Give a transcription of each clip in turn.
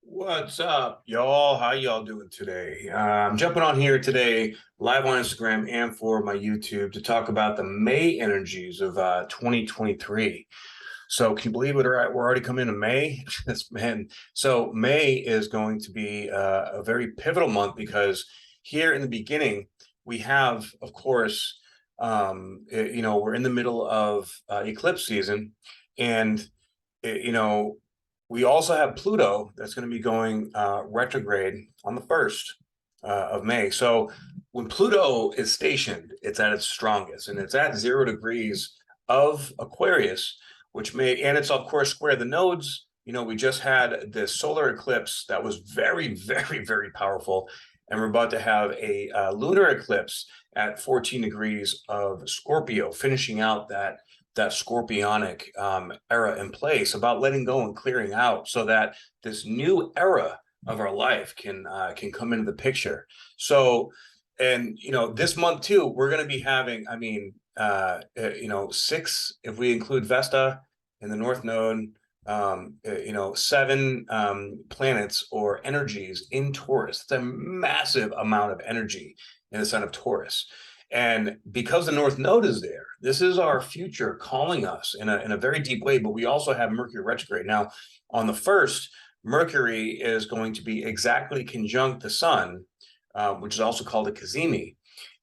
What's up, y'all? How y'all doing today? I'm jumping on here today, live on Instagram and for my YouTube to talk about the May energies of 2023. So can you believe it? We're already coming into May. Man. So May is going to be a very pivotal month because here in the beginning, we have, of course, we're in the middle of eclipse season, and you know, we also have Pluto that's going to be going retrograde on the 1st of May. So when Pluto is stationed, it's at its strongest, and it's at 0 degrees of Aquarius, and it's of course square the nodes. We just had this solar eclipse that was very, very, very powerful, and we're about to have a lunar eclipse at 14 degrees of Scorpio, finishing out that scorpionic era in place, about letting go and clearing out so that this new era of our life can come into the picture. So, and this month too, we're going to be having, six, if we include Vesta in the North Node, seven planets or energies in Taurus. It's a massive amount of energy in the sign of Taurus. And because the North Node is there, this is our future calling us in a very deep way. But we also have Mercury retrograde. Now, on the 1st, Mercury is going to be exactly conjunct the Sun, which is also called a cazimi.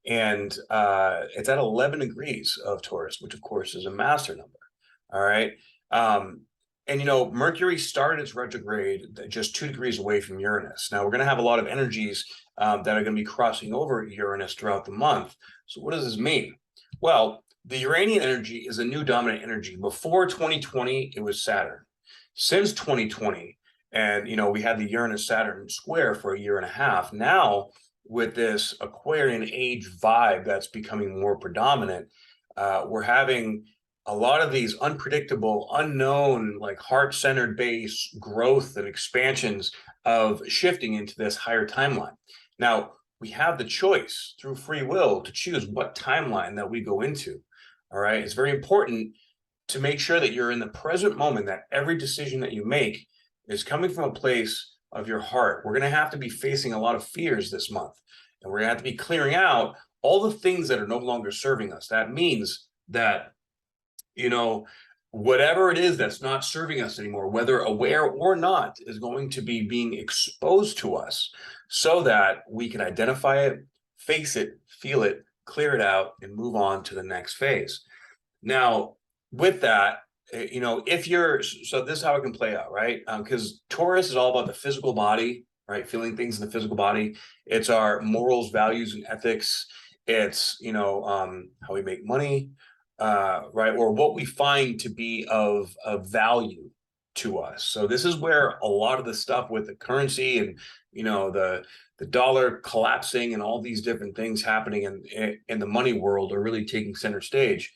And it's at 11 degrees of Taurus, which, of course, is a master number. All right. And Mercury started its retrograde just 2 degrees away from Uranus. Now, we're going to have a lot of energies that are going to be crossing over Uranus throughout the month. So what does this mean? Well, the Uranian energy is a new dominant energy. Before 2020, it was Saturn. Since 2020, and we had the Uranus-Saturn square for a year and a half. Now, with this Aquarian age vibe that's becoming more predominant, we're having a lot of these unpredictable, unknown, like heart-centered base growth and expansions of shifting into this higher timeline. Now, we have the choice through free will to choose what timeline that we go into. All right. It's very important to make sure that you're in the present moment, that every decision that you make is coming from a place of your heart. We're going to have to be facing a lot of fears this month, and we're going to have to be clearing out all the things that are no longer serving us. That means that whatever it is that's not serving us anymore, whether aware or not, is going to be being exposed to us so that we can identify it, face it, feel it, clear it out, and move on to the next phase. Now, with that, so this is how it can play out, right? Because Taurus is all about the physical body, right? Feeling things in the physical body. It's our morals, values, and ethics. It's, how we make money, right? Or what we find to be of value to us. So this is where a lot of the stuff with the currency and, the dollar collapsing and all these different things happening in the money world are really taking center stage.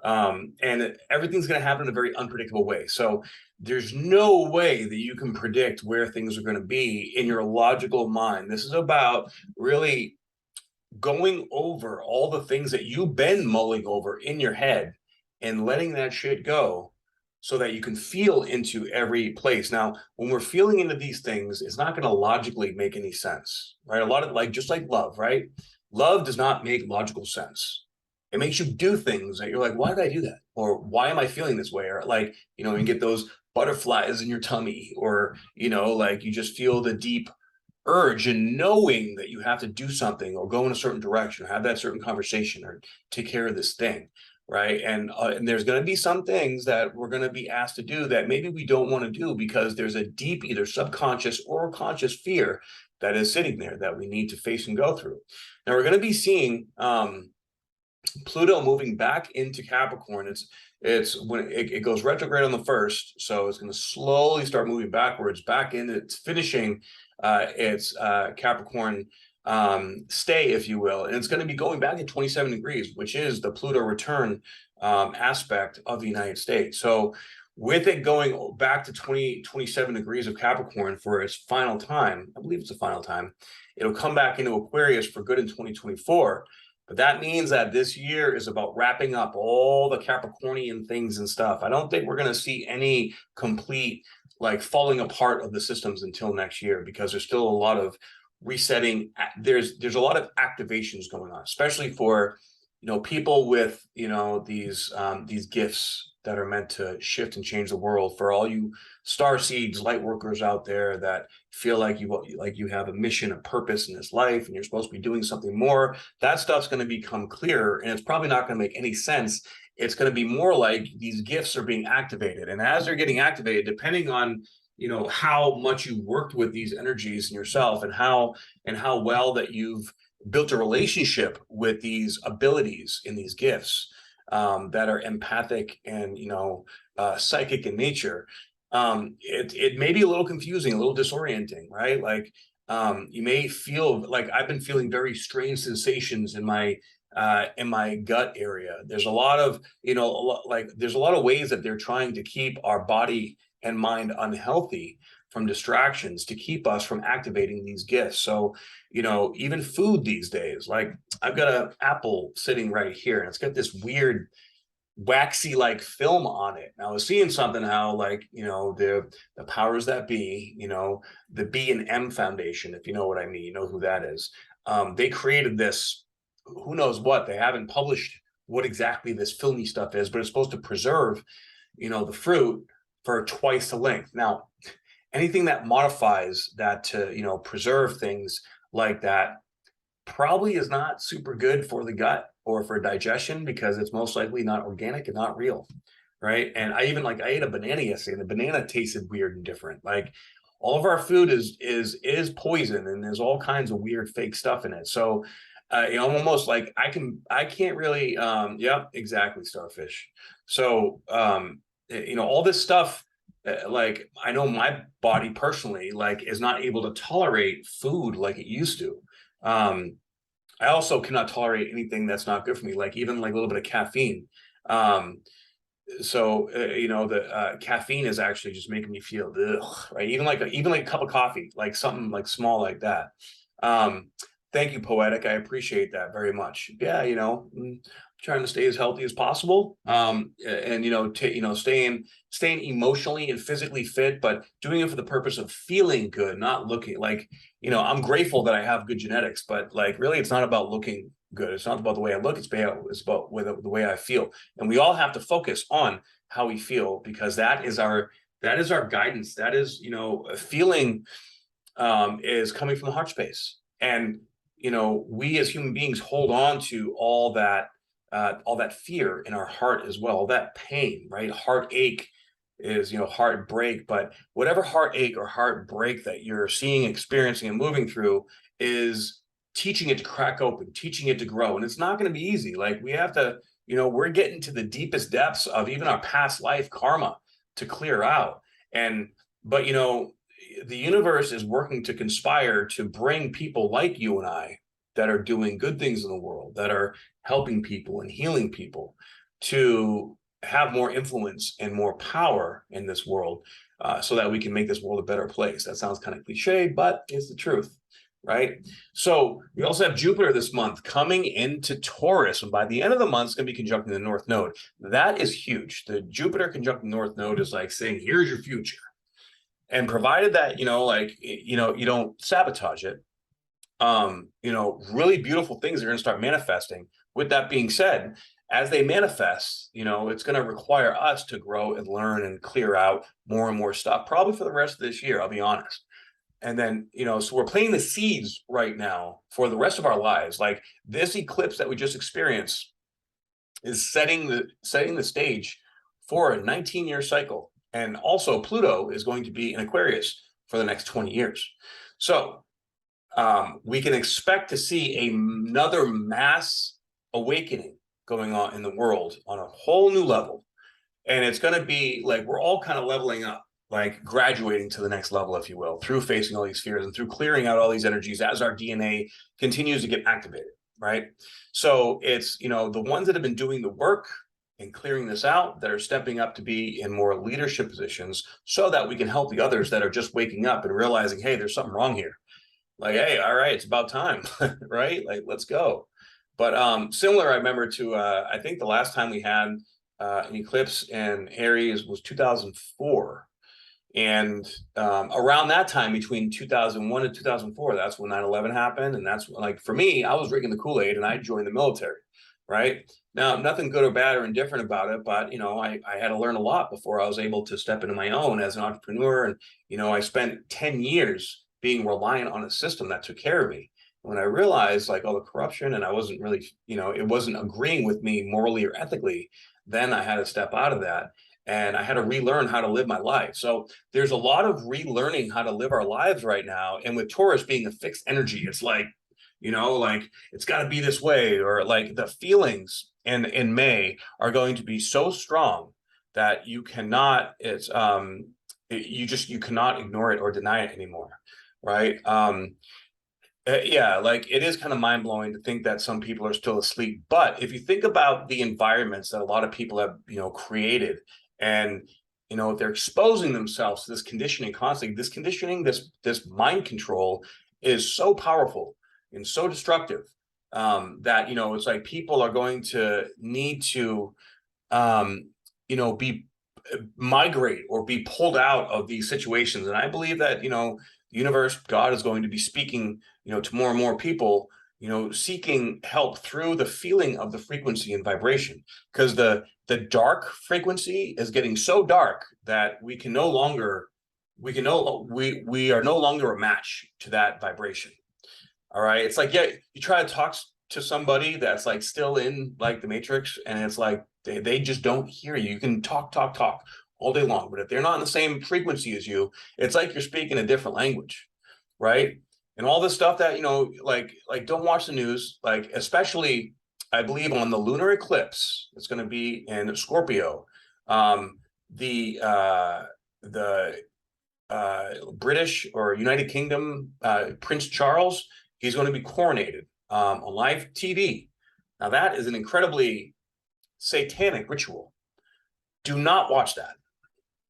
And everything's going to happen in a very unpredictable way. So there's no way that you can predict where things are going to be in your logical mind. This is about really going over all the things that you've been mulling over in your head and letting that shit go so that you can feel into every place. Now, when we're feeling into these things, it's not going to logically make any sense, right? A lot of just like love, right? Love does not make logical sense. It makes you do things that you're like, why did I do that? Or why am I feeling this way? Or you get those butterflies in your tummy, or, you just feel the deep urge and knowing that you have to do something or go in a certain direction or have that certain conversation or take care of this thing, right? And there's going to be some things that we're going to be asked to do that maybe we don't want to do because there's a deep either subconscious or conscious fear that is sitting there that we need to face and go through. Now, we're going to be seeing Pluto moving back into Capricorn. It's when it goes retrograde on the 1st, so it's going to slowly start moving backwards back into its finishing its Capricorn stay, if you will, and it's going to be going back at 27 degrees, which is the Pluto return aspect of the United States. So with it going back to 27 degrees of Capricorn for its final time, I believe it's the final time, it'll come back into Aquarius for good in 2024. But that means that this year is about wrapping up all the Capricornian things and stuff. I don't think we're going to see any complete like falling apart of the systems until next year, because there's still a lot of resetting. There's a lot of activations going on, especially for, you know, people with, you know, these gifts that are meant to shift and change the world. For all you star seeds, light workers out there that feel like you have a mission, a purpose in this life, and you're supposed to be doing something more, that stuff's going to become clear, and it's probably not going to make any sense. It's going to be more like these gifts are being activated, and as they're getting activated, depending on, you know, how much you worked with these energies in yourself, and how well that you've built a relationship with these abilities in these gifts, that are empathic and, you know, psychic in nature, it may be a little confusing, a little disorienting, right? Like, you may feel like I've been feeling very strange sensations in my gut area. There's a lot of, you know, there's a lot of ways that they're trying to keep our body and mind unhealthy from distractions, to keep us from activating these gifts. So, you know, even food these days, like I've got an apple sitting right here, and it's got this weird waxy like film on it. And I was seeing something how, like, you know, the powers that be, you know, the B&M Foundation, if you know what I mean, you know who that is. They created this, who knows what, they haven't published what exactly this filmy stuff is, but it's supposed to preserve, you know, the fruit for twice the length. Now, anything that modifies that to, you know, preserve things like that probably is not super good for the gut or for digestion, because it's most likely not organic and not real, right? And I ate a banana yesterday, and the banana tasted weird and different. Like, all of our food is poison, and there's all kinds of weird fake stuff in it. So, you know, I'm almost like I can't really, yeah, exactly, starfish. So, you know, all this stuff, like, I know my body personally, like, is not able to tolerate food like it used to. I also cannot tolerate anything that's not good for me, like even like a little bit of caffeine. You know, the caffeine is actually just making me feel ugh, right? Even like a cup of coffee, like something like small like that. Thank you, Poetic. I appreciate that very much. Yeah, you know, trying to stay as healthy as possible, and, you know, staying emotionally and physically fit, but doing it for the purpose of feeling good, not looking like, you know, I'm grateful that I have good genetics, but like, really, it's not about looking good. It's not about the way I look. It's about the way I feel. And we all have to focus on how we feel, because that is our guidance. That is, you know, a feeling, is coming from the heart space. And, you know, we as human beings hold on to all that fear in our heart as well, all that pain, right? Heartache is, you know, heartbreak, but whatever heartache or heartbreak that you're seeing, experiencing, and moving through is teaching it to crack open, teaching it to grow. And it's not going to be easy. Like, we have to, you know, we're getting to the deepest depths of even our past life karma to clear out. But, you know, the universe is working to conspire to bring people like you and I that are doing good things in the world, that are helping people and healing people, to have more influence and more power in this world, so that we can make this world a better place. That sounds kind of cliche, but it's the truth, right? So we also have Jupiter this month coming into Taurus, and by the end of the month, it's going to be conjuncting the North Node. That is huge. The Jupiter conjuncting North Node is like saying, here's your future. And provided that, you know, like, you know, you don't sabotage it, you know, really beautiful things are going to start manifesting. With that being said, as they manifest, you know, it's going to require us to grow and learn and clear out more and more stuff, probably for the rest of this year, I'll be honest. And then, you know, so we're planting the seeds right now for the rest of our lives. Like, this eclipse that we just experienced is setting the stage for a 19-year cycle. And also Pluto is going to be in Aquarius for the next 20 years. So we can expect to see another mass awakening going on in the world on a whole new level. And it's going to be like, we're all kind of leveling up, like graduating to the next level, if you will, through facing all these fears and through clearing out all these energies as our DNA continues to get activated, right? So it's, you know, the ones that have been doing the work and clearing this out, that are stepping up to be in more leadership positions, so that we can help the others that are just waking up and realizing, hey, there's something wrong here. Like, hey, all right, it's about time, right? Like, let's go. But similar, I remember to, I think the last time we had an eclipse in Aries was 2004. And around that time, between 2001 and 2004, that's when 9/11 happened. And that's when, like, for me, I was drinking the Kool-Aid and I joined the military, right? Now, nothing good or bad or indifferent about it, but, I had to learn a lot before I was able to step into my own as an entrepreneur. And, I spent 10 years being reliant on a system that took care of me. When I realized, like, all the corruption, and I wasn't really, it wasn't agreeing with me morally or ethically, then I had to step out of that and I had to relearn how to live my life. So there's a lot of relearning how to live our lives right now. And with Taurus being a fixed energy, it's like, like it's got to be this way, or like the feelings in May are going to be so strong that you cannot, you cannot ignore it or deny it anymore. Right. Yeah, like it is kind of mind blowing to think that some people are still asleep. But if you think about the environments that a lot of people have, created, and if they're exposing themselves to this conditioning constantly, this conditioning, this mind control is so powerful and so destructive, that it's like people are going to need to be migrate or be pulled out of these situations. And I believe that the universe, God, is going to be speaking to more and more people, seeking help through the feeling of the frequency and vibration, because the dark frequency is getting so dark that we can no longer we are no longer a match to that vibration. All right, it's like, yeah, you try to talk to somebody that's like still in like the matrix, and it's like they just don't hear you. You can talk all day long, but if they're not in the same frequency as you, it's like you're speaking a different language, right? And all this stuff that like don't watch the news, like especially I believe on the lunar eclipse it's going to be in Scorpio. The British or United Kingdom Prince Charles, he's going to be coronated on live TV. Now that is an incredibly satanic ritual. Do not watch that.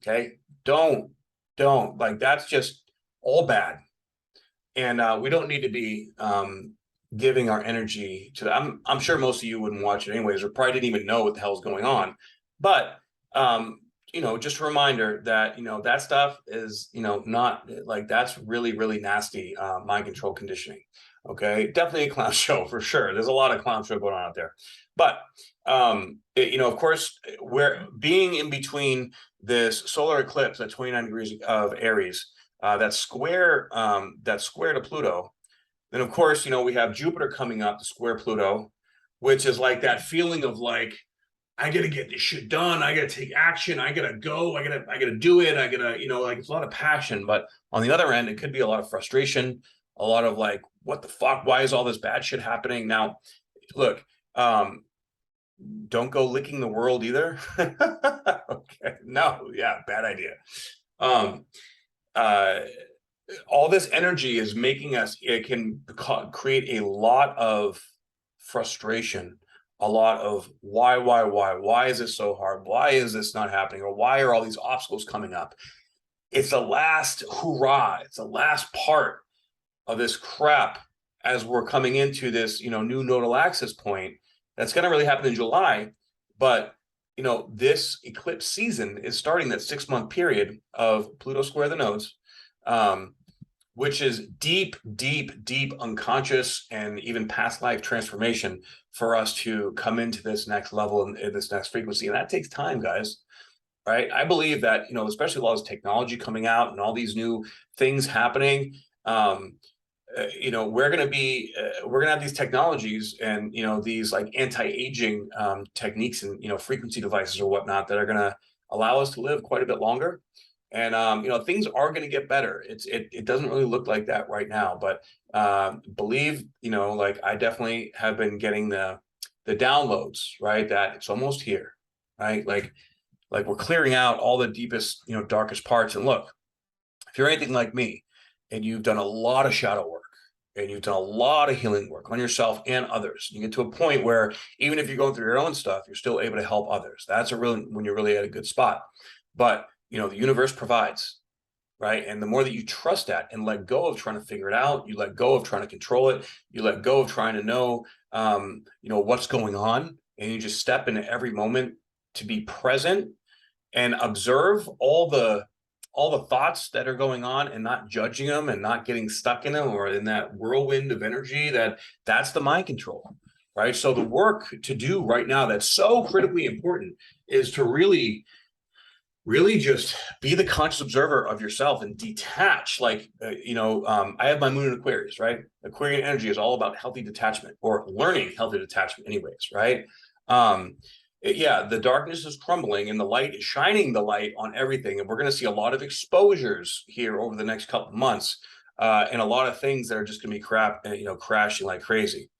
Okay, don't like, that's just all bad. And we don't need to be giving our energy to that. I'm sure most of you wouldn't watch it anyways, or probably didn't even know what the hell's going on. But just a reminder that that stuff is not like, that's really, really nasty mind control conditioning. Okay, definitely a clown show for sure. There's a lot of clown show going on out there. But of course, we're being in between this solar eclipse at 29 degrees of Aries, that's square to Pluto. Then of course, we have Jupiter coming up to square Pluto, which is like that feeling of like, I gotta get this shit done. I gotta take action. I gotta go. I gotta do it. I gotta, like, it's a lot of passion. But on the other end, it could be a lot of frustration, a lot of like, what the fuck? Why is all this bad shit happening? Now, look, don't go licking the world either. Okay. No, yeah, bad idea. All this energy is making us, it can create a lot of frustration, a lot of why is this so hard? Why is this not happening? Or why are all these obstacles coming up? It's the last hurrah. It's the last part of this crap as we're coming into this, new nodal axis point. That's going to really happen in July. But, this eclipse season is starting that 6-month period of Pluto square the nodes, which is deep unconscious and even past life transformation for us to come into this next level and this next frequency. And that takes time, guys. Right. I believe that, especially with all this technology coming out and all these new things happening, we're going to have these technologies and, these like anti-aging techniques and, frequency devices or whatnot that are going to allow us to live quite a bit longer. And, things are going to get better. It doesn't really look like that right now, but believe, like I definitely have been getting the downloads, right? That it's almost here, right? Like we're clearing out all the deepest, darkest parts. And look, if you're anything like me and you've done a lot of shadow work and you've done a lot of healing work on yourself and others, you get to a point where even if you're going through your own stuff, you're still able to help others. That's when you're really at a good spot. But, the universe provides, right? And the more that you trust that and let go of trying to figure it out, you let go of trying to control it, you let go of trying to know, what's going on, and you just step into every moment to be present and observe all the all the thoughts that are going on and not judging them and not getting stuck in them or in that whirlwind of energy, that's the mind control, right? So the work to do right now that's so critically important is to really just be the conscious observer of yourself and detach. Like, I have my moon in Aquarius, right? Aquarian energy is all about healthy detachment, or learning healthy detachment anyways, right? Yeah, the darkness is crumbling and the light is shining the light on everything. And we're going to see a lot of exposures here over the next couple of months, and a lot of things that are just going to be crashing like crazy.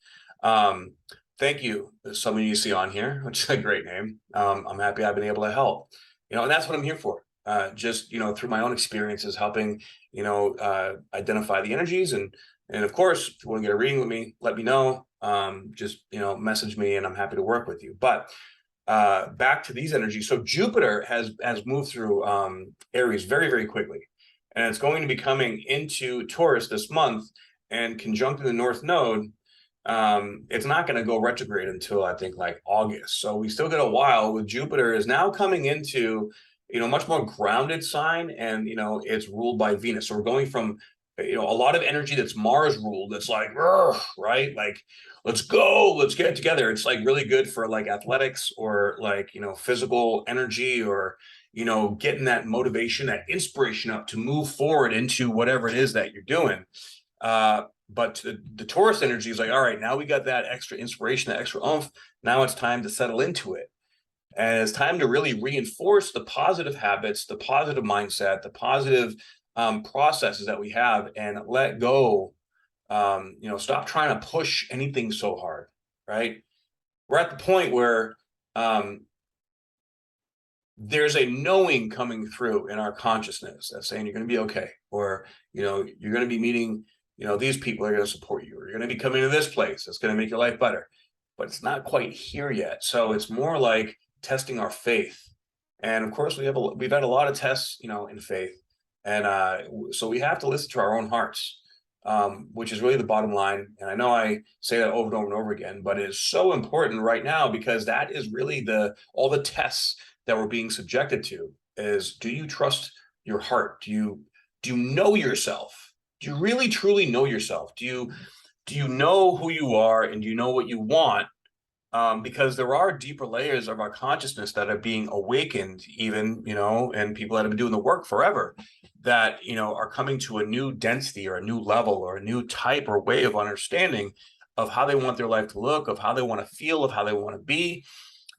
Thank you, some of you see on here, which is a great name. I'm happy I've been able to help. And that's what I'm here for. Just, through my own experiences, helping, identify the energies. And of course, if you want to get a reading with me, let me know. Just, message me and I'm happy to work with you. But back to these energies. So Jupiter has moved through Aries very, very quickly. And it's going to be coming into Taurus this month and conjunct the North Node. It's not going to go retrograde until I think like August. So we still get a while. With Jupiter is now coming into, much more grounded sign, and, it's ruled by Venus. So we're going from, a lot of energy that's Mars ruled. That's like, right? Like, let's go, let's get it together. It's like really good for like athletics or like, physical energy, or, getting that motivation, that inspiration up to move forward into whatever it is that you're doing. But the Taurus energy is like, all right, now we got that extra inspiration, that extra oomph. Now it's time to settle into it. And it's time to really reinforce the positive habits, the positive mindset, the positive processes that we have, and let go. Stop trying to push anything so hard, right? We're at the point where there's a knowing coming through in our consciousness that's saying you're going to be okay, or, you're going to be meeting, these people are going to support you, or you're going to be coming to this place that's going to make your life better. But it's not quite here yet. So it's more like testing our faith. And of course, we've had a lot of tests, in faith. And so we have to listen to our own hearts, which is really the bottom line. And I know I say that over and over and over again, but it is so important right now, because that is really all the tests that we're being subjected to. Is, do you trust your heart? Do you know yourself? Do you really truly know yourself? Do you know who you are, and do you know what you want? Because there are deeper layers of our consciousness that are being awakened, even, and people that have been doing the work forever, that, are coming to a new density or a new level or a new type or way of understanding of how they want their life to look, of how they want to feel, of how they want to be.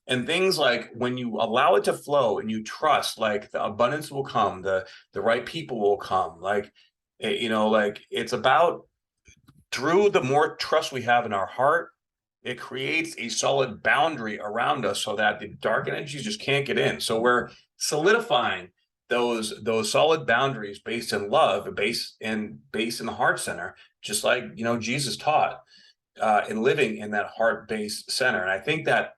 And things like, when you allow it to flow and you trust, like, the abundance will come, the right people will come. Like, like, it's about, through the more trust we have in our heart, it creates a solid boundary around us so that the dark energies just can't get in. So we're solidifying those solid boundaries based in love, based in the heart center, just like, Jesus taught, in living in that heart-based center. And I think that,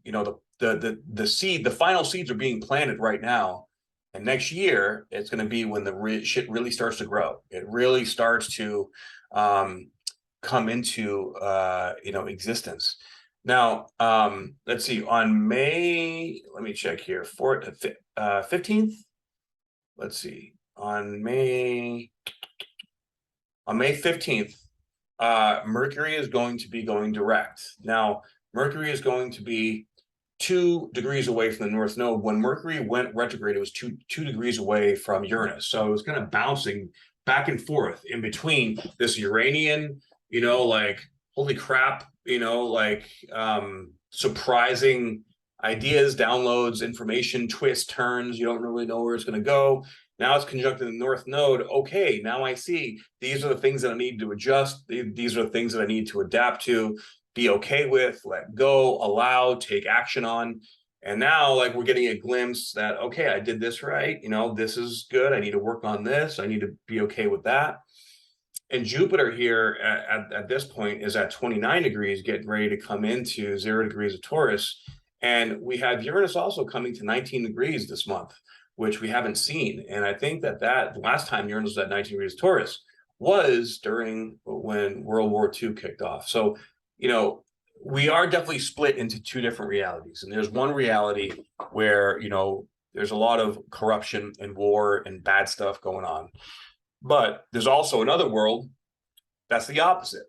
the final seeds are being planted right now. And next year, it's going to be when the shit really starts to grow. It really starts to come into existence. Now, let's see, on May, let me check here, 15th. Let's see, on May 15th, Mercury is going to be going direct. Now, Mercury is going to be 2 degrees away from the North Node. When Mercury went retrograde, it was two degrees away from Uranus. So it was kind of bouncing back and forth in between this Uranian, like, holy crap, surprising ideas, downloads, information, twists, turns. You don't really know where it's going to go. Now it's conjuncted the North Node. Okay, now I see. These are the things that I need to adjust. These are the things that I need to adapt to, be okay with, let go, allow, take action on. And now, like, we're getting a glimpse that, okay, I did this right. This is good. I need to work on this. I need to be okay with that. And Jupiter here at this point is at 29 degrees, getting ready to come into 0 degrees of Taurus. And we have Uranus also coming to 19 degrees this month, which we haven't seen. And I think that the last time Uranus was at 19 degrees of Taurus was during when World War II kicked off. So, we are definitely split into 2 different realities. And there's one reality where, There's a lot of corruption and war and bad stuff going on. But there's also another world that's the opposite,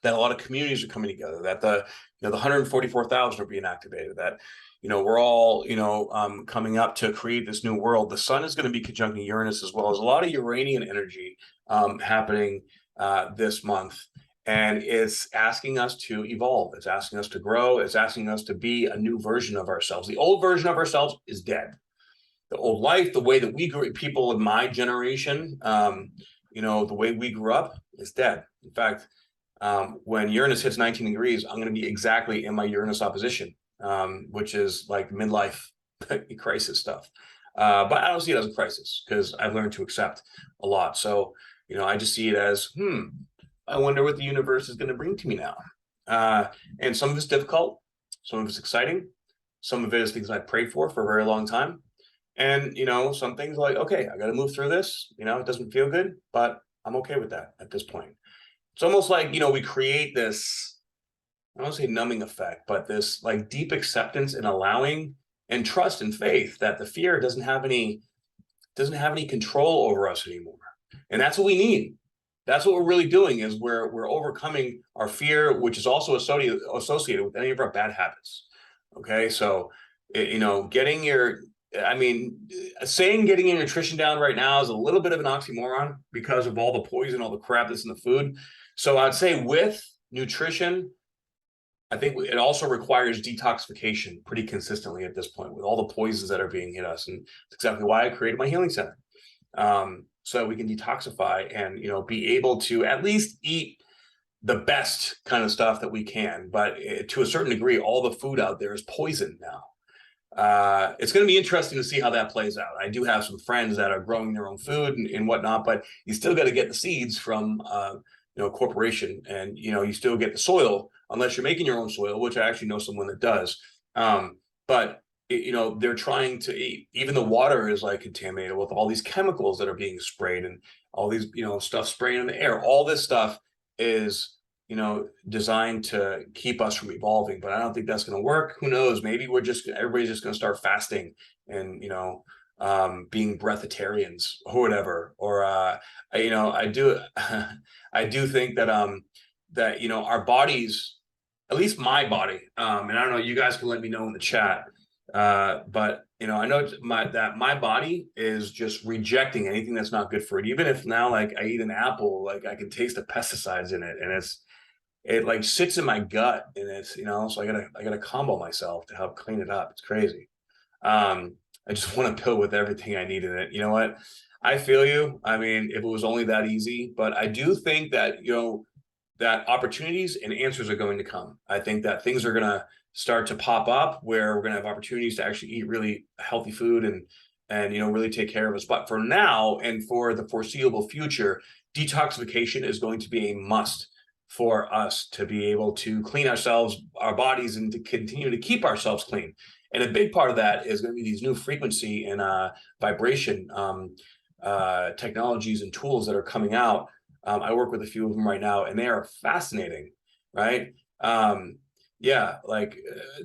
that a lot of communities are coming together, that the 144,000 are being activated, that we're all coming up to create this new world. The sun is going to be conjuncting Uranus as well. As a lot of Uranian energy happening this month, and it's asking us to evolve. It's asking us to grow. It's asking us to be a new version of ourselves. The old version of ourselves is dead. The old life, the way that we grew, people of my generation, the way we grew up is dead. In fact, when Uranus hits 19 degrees, I'm going to be exactly in my Uranus opposition, which is like midlife crisis stuff. But I don't see it as a crisis because I've learned to accept a lot. So, I just see it as, I wonder what the universe is going to bring to me now. And some of it's difficult. Some of it's exciting. Some of it is things I prayed for a very long time. And, some things like, okay, I got to move through this. It doesn't feel good, but I'm okay with that at this point. It's almost like, we create this, I don't say numbing effect, but this like deep acceptance and allowing and trust and faith that the fear doesn't have any control over us anymore. And that's what we need. That's what we're really doing, is we're overcoming our fear, which is also associated with any of our bad habits. Okay. So, getting your nutrition down right now is a little bit of an oxymoron because of all the poison, all the crap that's in the food. So I'd say with nutrition, I think it also requires detoxification pretty consistently at this point with all the poisons that are being hit us. And that's exactly why I created my healing center. So we can detoxify and, be able to at least eat the best kind of stuff that we can. But to a certain degree, all the food out there is poison now. It's going to be interesting to see how that plays out. I do have some friends that are growing their own food and whatnot, but you still got to get the seeds from, a corporation, and, you still get the soil unless you're making your own soil, which I actually know someone that does. But they're trying to eat, even the water is like contaminated with all these chemicals that are being sprayed and all these, stuff spraying in the air. All this stuff is, designed to keep us from evolving, but I don't think that's going to work. Who knows? Maybe everybody's just going to start fasting and, being breatharians or whatever. Or, I do, I do think that, our bodies, at least my body, and I don't know, you guys can let me know in the chat. But I know that my body is just rejecting anything that's not good for it. Even if now, like, I eat an apple, like I can taste the pesticides in it, and it like sits in my gut, and it's, so I gotta combo myself to help clean it up. It's crazy. I just want a pill with everything I need in it. You know what? I feel you. I mean, if it was only that easy, but I do think that, that opportunities and answers are going to come. I think that things are going to start to pop up where we're going to have opportunities to actually eat really healthy food and really take care of us. But for now and for the foreseeable future, detoxification is going to be a must for us to be able to clean ourselves, our bodies, and to continue to keep ourselves clean. And a big part of that is going to be these new frequency and vibration technologies and tools that are coming out. I work with a few of them right now, and they are fascinating, right? Yeah, like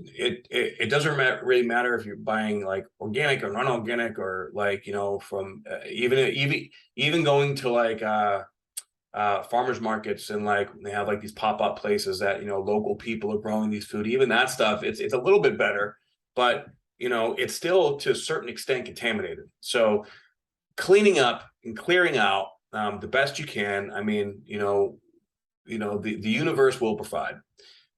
it doesn't really matter if you're buying like organic or non-organic, or like, from even going to like farmers markets, and like they have like these pop-up places that, local people are growing these food. Even that stuff, it's a little bit better, but it's still to a certain extent contaminated. So cleaning up and clearing out the best you can. I mean, the universe will provide.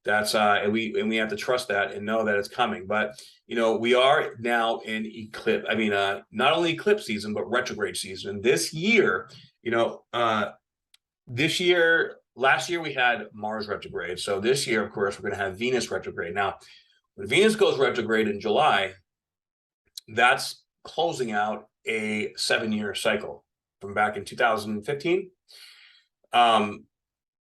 That's and we have to trust that and know that it's coming. But we are now in eclipse. I mean, not only eclipse season, but retrograde season. This year, last year we had Mars retrograde. So this year, of course, we're going to have Venus retrograde. Now, when Venus goes retrograde in July, that's closing out a 7-year cycle from back in 2015.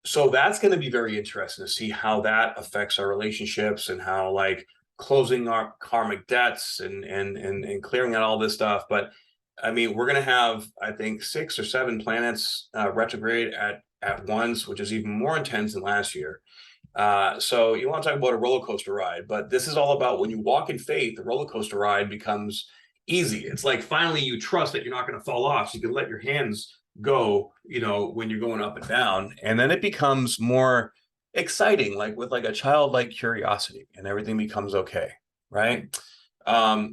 So that's going to be very interesting to see how that affects our relationships, and how, like, closing our karmic debts and clearing out all this stuff. But I mean, we're going to have, I think, 6 or 7 planets retrograde at once, which is even more intense than last year. So you want to talk about a roller coaster ride, but this is all about when you walk in faith, the roller coaster ride becomes easy. It's like finally you trust that you're not going to fall off, so you can let your hands go, when you're going up and down, and then it becomes more exciting, like with like a childlike curiosity, and everything becomes okay, right?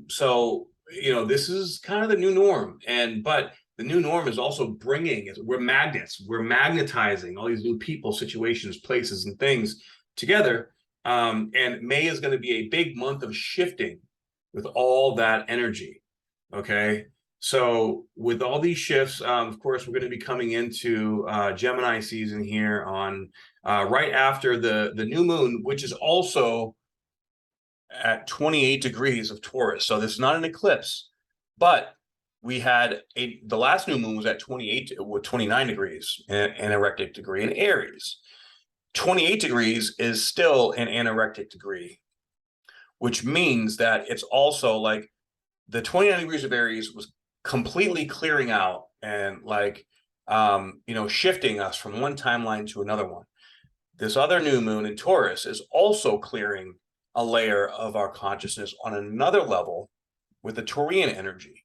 So this is kind of the new norm, but the new norm is also bringing, we're magnets, we're magnetizing all these new people, situations, places, and things together. And May is going to be a big month of shifting with all that energy. Okay. So with all these shifts, of course, we're going to be coming into Gemini season here on right after the new moon, which is also at 28 degrees of Taurus. So this is not an eclipse, but we had the last new moon was at 28 with 29 degrees and anorectic degree in Aries. 28 degrees is still an anorectic degree, which means that it's also like the 29 degrees of Aries was completely clearing out and shifting us from one timeline to another one. This other new moon in Taurus is also clearing a layer of our consciousness on another level with the Taurian energy,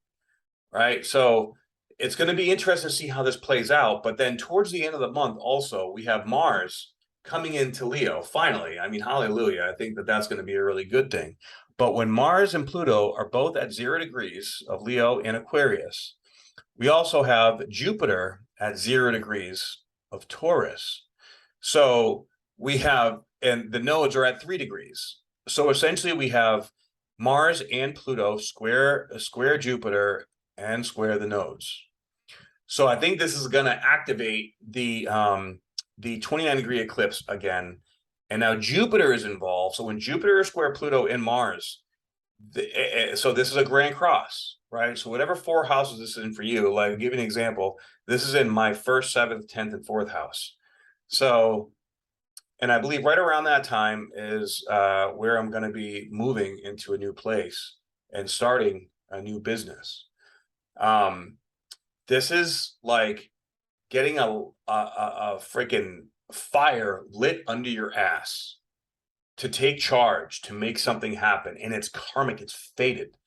right? So it's going to be interesting to see how this plays out. But then towards the end of the month, also, we have Mars coming into Leo. Finally, I mean, hallelujah. I think that that's going to be a really good thing. But when Mars and Pluto are both at 0 degrees of Leo and Aquarius, we also have Jupiter at 0 degrees of Taurus. So we have, and the nodes are at 3 degrees. So essentially we have Mars and Pluto square Jupiter and square the nodes. So I think this is going to activate the 29-degree eclipse again. And now Jupiter is involved. So when Jupiter is square Pluto and Mars, so this is a grand cross, right? So whatever 4 houses this is in for you, like I'll give you an example, this is in my 1st, 7th, 10th, and 4th house. So, and I believe right around that time is where I'm going to be moving into a new place and starting a new business. This is like getting a freaking fire lit under your ass to take charge, to make something happen. And it's karmic, it's fated,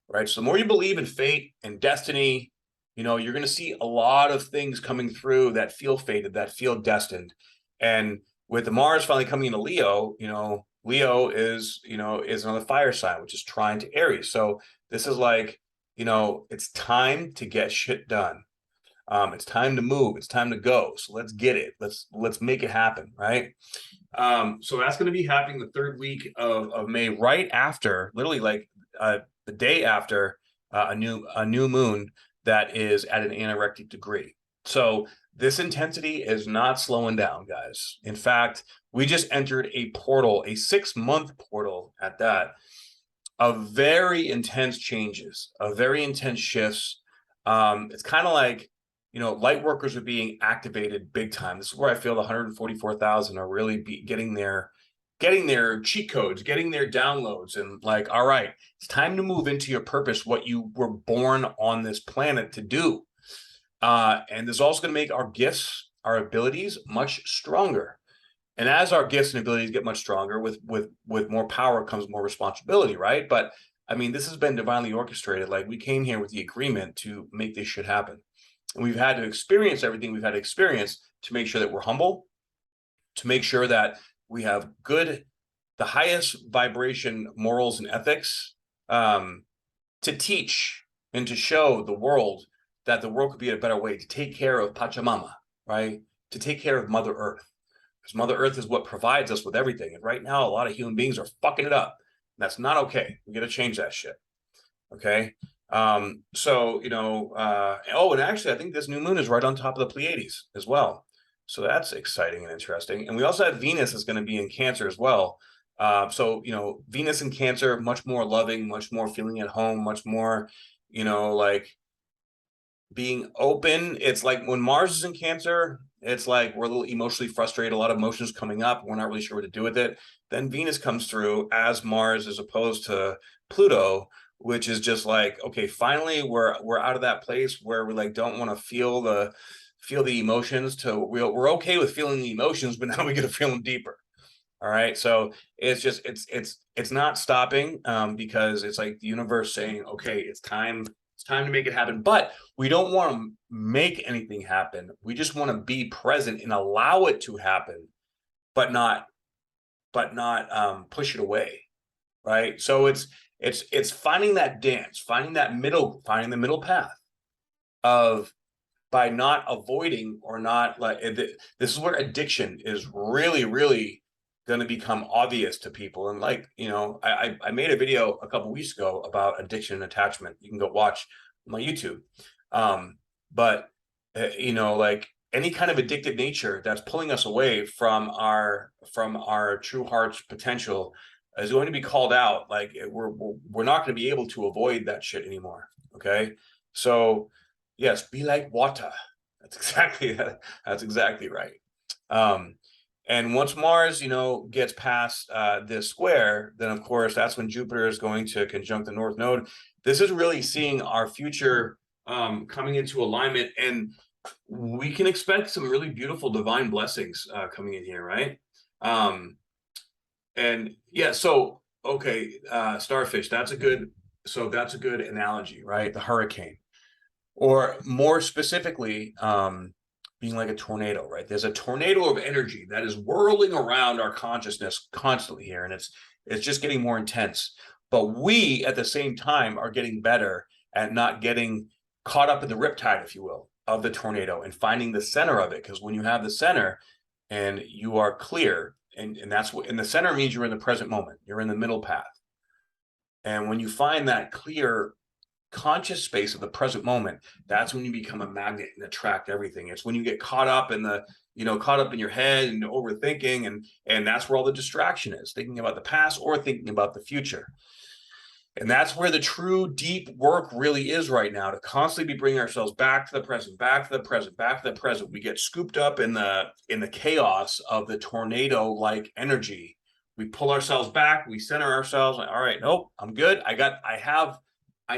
right? So the more you believe in fate and destiny, you're going to see a lot of things coming through that feel fated, that feel destined. And with the Mars finally coming into Leo, Leo is another fire sign, which is trine to Aries. So this is like, it's time to get shit done. It's time to move. It's time to go. So let's get it. Let's make it happen, right? So that's going to be happening the 3rd week of May, right after, literally like the day after a new moon that is at an anorectic degree. So this intensity is not slowing down, guys. In fact, we just entered a portal, a 6-month portal at that, of very intense changes, of very intense shifts. It's kind of like, light workers are being activated big time. This is where I feel the 144,000 are really getting their cheat codes, getting their downloads, and like, all right, it's time to move into your purpose, what you were born on this planet to do. And this is also going to make our gifts, our abilities much stronger. And as our gifts and abilities get much stronger, with more power comes more responsibility, right? But I mean, this has been divinely orchestrated. Like, we came here with the agreement to make this shit happen. And we've had to experience everything we've had to experience to make sure that we're humble, to make sure that we have the highest vibration morals and ethics, to teach and to show the world that the world could be a better way, to take care of Pachamama, right? To take care of Mother Earth. Because Mother Earth is what provides us with everything. And right now, a lot of human beings are fucking it up. That's not okay. We got to change that shit. Okay. So, and actually, I think this new moon is right on top of the Pleiades as well. So that's exciting and interesting. And we also have Venus is going to be in Cancer as well. So, Venus in Cancer, much more loving, much more feeling at home, much more, like being open. It's like when Mars is in Cancer, it's like we're a little emotionally frustrated, a lot of emotions coming up. We're not really sure what to do with it. Then Venus comes through as Mars, as opposed to Pluto, which is just like, okay, finally we're out of that place where we like don't want to feel the emotions. We're okay with feeling the emotions, but now we get to feel them deeper. All right. So it's just it's not stopping, because it's like the universe saying, okay, it's time to make it happen. But we don't want to make anything happen. We just want to be present and allow it to happen, but not push it away. Right. So it's finding that dance, finding the middle path of, by not avoiding or not like this is where addiction is really, really going to become obvious to people. And like, I made a video a couple weeks ago about addiction and attachment. You can go watch my YouTube. But like any kind of addictive nature that's pulling us away from our true heart's potential is going to be called out. Like we're not going to be able to avoid that shit anymore. Okay. So yes, be like water. That's exactly right. And once Mars, gets past this square, then of course that's when Jupiter is going to conjunct the North Node. This is really seeing our future coming into alignment, and we can expect some really beautiful divine blessings coming in here, right? And yeah, so okay, starfish. That's a good analogy, right? The hurricane. Or more specifically, being like a tornado, right? There's a tornado of energy that is whirling around our consciousness constantly here, and it's just getting more intense. But we, at the same time, are getting better at not getting caught up in the riptide, if you will, of the tornado, and finding the center of it. Because when you have the center and you are clear, and that's what, and the center means you're in the present moment, you're in the middle path. And when you find that clear conscious space of the present moment, that's when you become a magnet and attract everything. It's when you get caught up in caught up in your head and overthinking, and that's where all the distraction is, thinking about the past or thinking about the future. And that's where the true deep work really is right now, to constantly be bringing ourselves back to the present, back to the present, back to the present. We get scooped up in the chaos of the tornado like energy. We pull ourselves back, we center ourselves, like, all right, nope, I'm good. I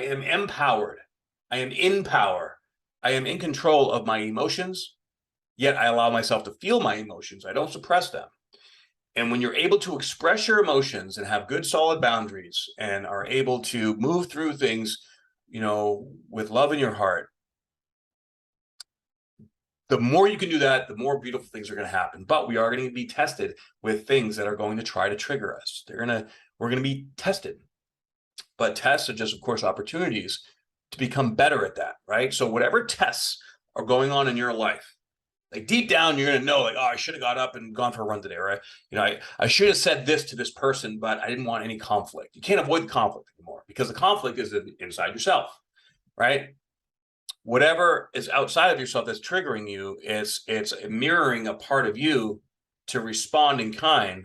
am empowered. I am in power. I am in control of my emotions, yet I allow myself to feel my emotions. I don't suppress them. And when you're able to express your emotions and have good, solid boundaries and are able to move through things, with love in your heart, the more you can do that, the more beautiful things are going to happen. But we are going to be tested with things that are going to try to trigger us. We're going to be tested. But tests are just, of course, opportunities to become better at that, right? So whatever tests are going on in your life, like deep down, you're going to know, like, oh, I should have got up and gone for a run today, right? I should have said this to this person, but I didn't want any conflict. You can't avoid the conflict anymore, because the conflict is inside yourself, right? Whatever is outside of yourself that's triggering you, it's mirroring a part of you to respond in kind.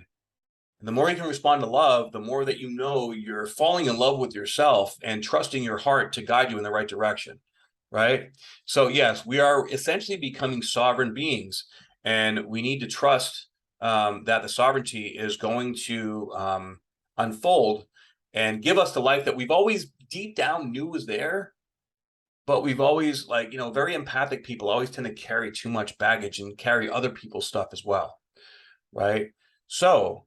And the more you can respond to love, the more that you're falling in love with yourself and trusting your heart to guide you in the right direction, right? So yes, we are essentially becoming sovereign beings, and we need to trust that the sovereignty is going to unfold and give us the life that we've always deep down knew was there. But we've always, very empathic people always tend to carry too much baggage and carry other people's stuff as well, right? So,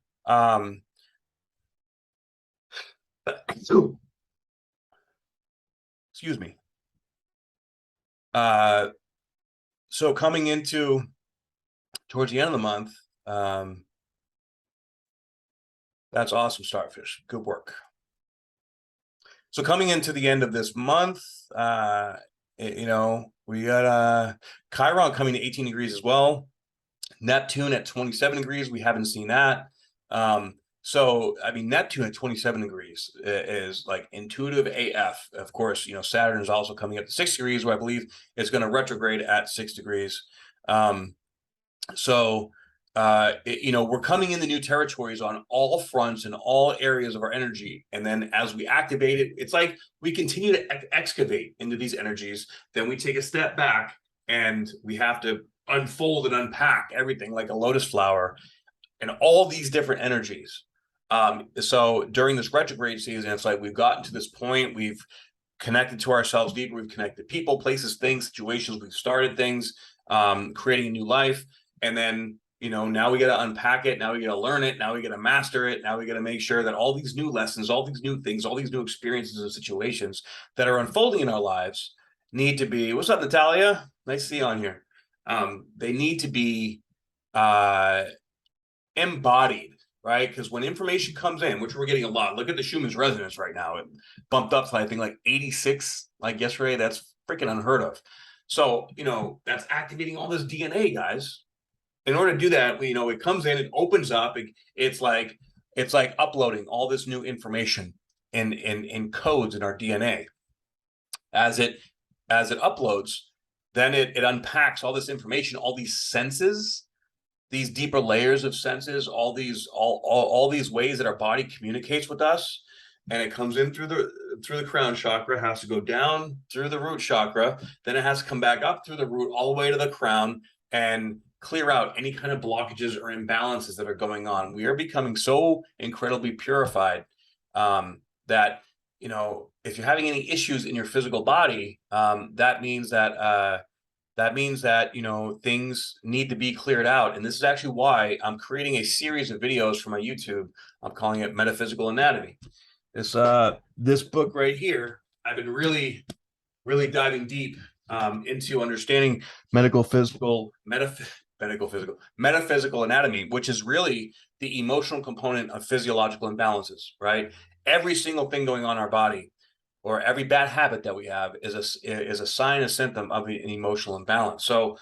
excuse me. So coming into towards the end of the month, that's awesome, Starfish. Good work. So coming into the end of this month, we got Chiron coming to 18 degrees as well. Neptune at 27 degrees. We haven't seen that. So, I mean, Neptune at 27 degrees is like intuitive AF. Of course, Saturn is also coming up to 6 degrees, where I believe it's going to retrograde at 6 degrees. We're coming into new territories on all fronts and all areas of our energy. And then as we activate it, it's like we continue to excavate into these energies. Then we take a step back and we have to unfold and unpack everything like a lotus flower and all these different energies. So during this retrograde season, it's like we've gotten to this point, we've connected to ourselves deeper, we've connected people, places, things, situations, we've started things, creating a new life. And then now we got to unpack it. Now we got to learn it. Now we got to master it. Now we got to make sure that all these new lessons, all these new things, all these new experiences and situations that are unfolding in our lives need to be, what's up, Natalia? Nice to see you on here. They need to be embodied, right? Because when information comes in, which we're getting a lot, look at the Schumann's resonance right now. It bumped up to, I think, like 86, like yesterday. That's freaking unheard of. So, that's activating all this DNA, guys. In order to do that, it comes in, it opens up. It's like uploading all this new information in codes in our DNA. As it uploads, then it unpacks all this information, all these senses, these deeper layers of senses, all these ways that our body communicates with us, and it comes in through the crown chakra, has to go down through the root chakra, then it has to come back up through the root all the way to the crown and clear out any kind of blockages or imbalances that are going on. We are becoming so incredibly purified that if you're having any issues in your physical body, that means that things need to be cleared out. And this is actually why I'm creating a series of videos for my YouTube. I'm calling it Metaphysical Anatomy. This book right here, I've been really diving deep into understanding metaphysical anatomy, which is really the emotional component of physiological imbalances, right? Every single thing going on in our body, or every bad habit that we have, is a sign, a symptom of an emotional imbalance. So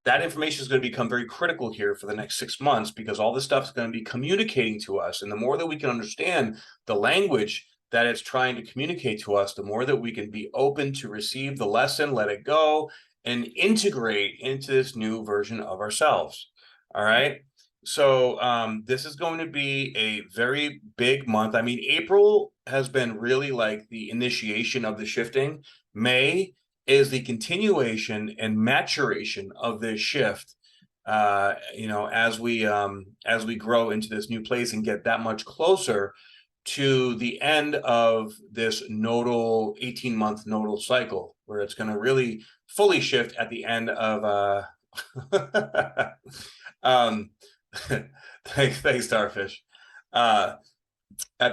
that information is going to become very critical here for the next 6 months, because all this stuff is going to be communicating to us. And the more that we can understand the language that it's trying to communicate to us, the more that we can be open to receive the lesson, let it go, and integrate into this new version of ourselves. All right. So this is going to be a very big month. I mean, April has been really like the initiation of the shifting. May is the continuation and maturation of this shift. As we grow into this new place and get that much closer to the end of this 18-month nodal cycle, where it's going to really fully shift at the end of thanks Starfish, at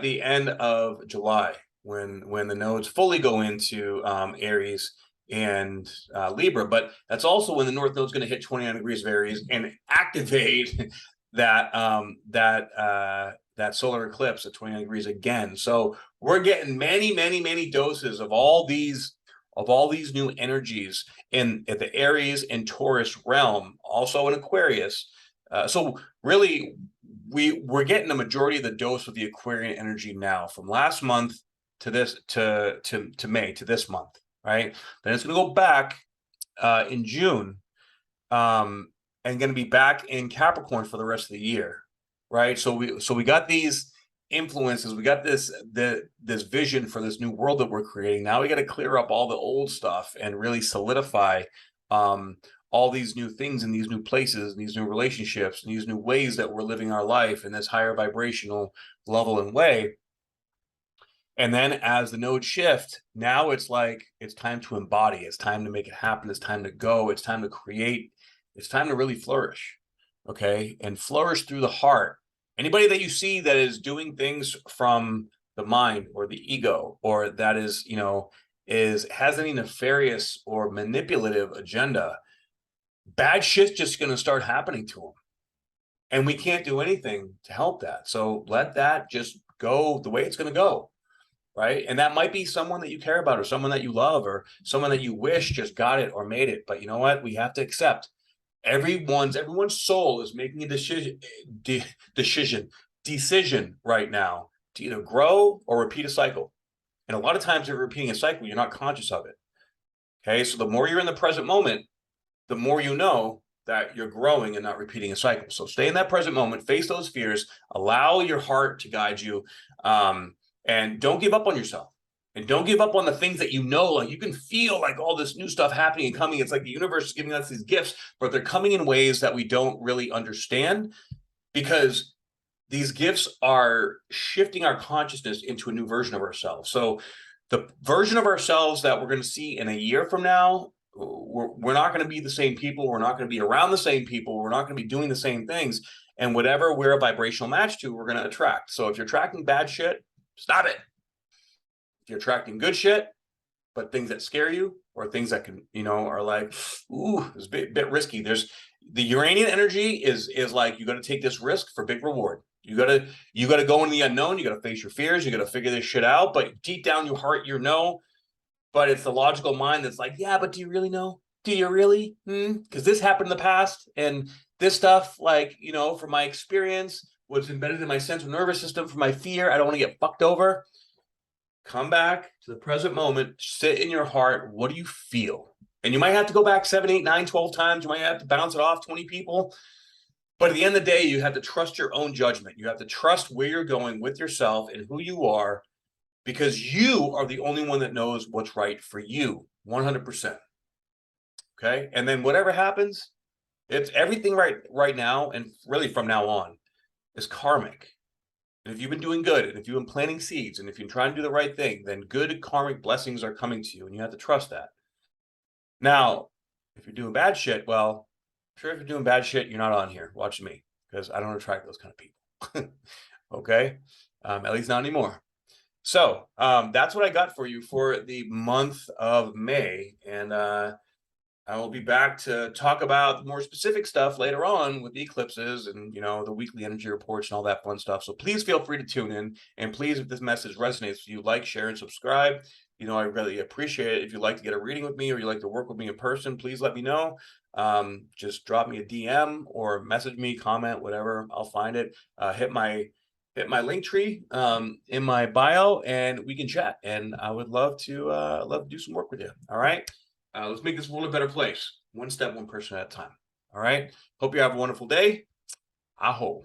the end of July, when the nodes fully go into Aries and Libra. But that's also when the North Node is going to hit 29 degrees of Aries and activate that solar eclipse at 29 degrees again. So we're getting many doses of all these new energies at the Aries and Taurus realm, also in Aquarius. So really, we're getting the majority of the dose of the Aquarian energy now, from last month to this to May to this month, right? Then it's going to go back in June, and going to be back in Capricorn for the rest of the year, right? So we got these influences, we got this vision for this new world that we're creating. Now we got to clear up all the old stuff and really solidify all these new things in these new places, and these new relationships, and these new ways that we're living our life in this higher vibrational level and way. And then as the nodes shift, now it's like it's time to embody, it's time to make it happen, it's time to go, it's time to create, it's time to really flourish, okay? And flourish through the heart. Anybody that you see that is doing things from the mind or the ego, or that is, has any nefarious or manipulative agenda, bad shit's just going to start happening to them. And we can't do anything to help that. So let that just go the way it's going to go, right? And that might be someone that you care about, or someone that you love, or someone that you wish just got it or made it. But you know what? We have to accept everyone's soul is making a decision right now to either grow or repeat a cycle. And a lot of times, if you're repeating a cycle, you're not conscious of it. Okay, so the more you're in the present moment, the more you know that you're growing and not repeating a cycle. So stay in that present moment, face those fears, allow your heart to guide you, and don't give up on yourself. And don't give up on the things that like you can feel like all this new stuff happening and coming. It's like the universe is giving us these gifts, but they're coming in ways that we don't really understand, because these gifts are shifting our consciousness into a new version of ourselves. So the version of ourselves that we're going to see in a year from now, we're not going to be the same people. We're not going to be around the same people. We're not going to be doing the same things. And whatever we're a vibrational match to, we're going to attract. So if you're attracting bad shit, stop it. If you're attracting good shit, but things that scare you or things that can, are like, ooh, it's a bit risky. There's the Uranian energy is like, you got to take this risk for big reward. You got to go in the unknown. You got to face your fears. You got to figure this shit out. But deep down your heart, but it's the logical mind that's like, yeah, but do you really know? Do you really? Because this happened in the past, and this stuff, like, from my experience, what's embedded in my central nervous system, from my fear, I don't want to get fucked over. Come back to the present moment, sit in your heart. What do you feel? And you might have to go back 7, 8, 9, 12 times. You might have to bounce it off 20 people. But at the end of the day, you have to trust your own judgment. You have to trust where you're going with yourself and who you are, because you are the only one that knows what's right for you, 100%. Okay? And then whatever happens, it's everything right now, and really from now on, is karmic. And if you've been doing good, and if you've been planting seeds, and if you're trying to do the right thing, then good karmic blessings are coming to you, and you have to trust that. Now, if you're doing bad shit, well, sure, if you're doing bad shit, you're not on here. Watch me, because I don't attract those kind of people. Okay? At least not anymore. So that's what I got for you for the month of May. And I will be back to talk about more specific stuff later on with the eclipses and, the weekly energy reports and all that fun stuff. So please feel free to tune in. And please, if this message resonates with you, like, share, and subscribe. I really appreciate it. If you'd like to get a reading with me, or you'd like to work with me in person, please let me know. Just drop me a DM or message me, comment, whatever. I'll find it. Hit my Linktree in my bio, and we can chat. And I would love to do some work with you. All right. Let's make this world a better place, one step, one person at a time. All right. Hope you have a wonderful day. Aho.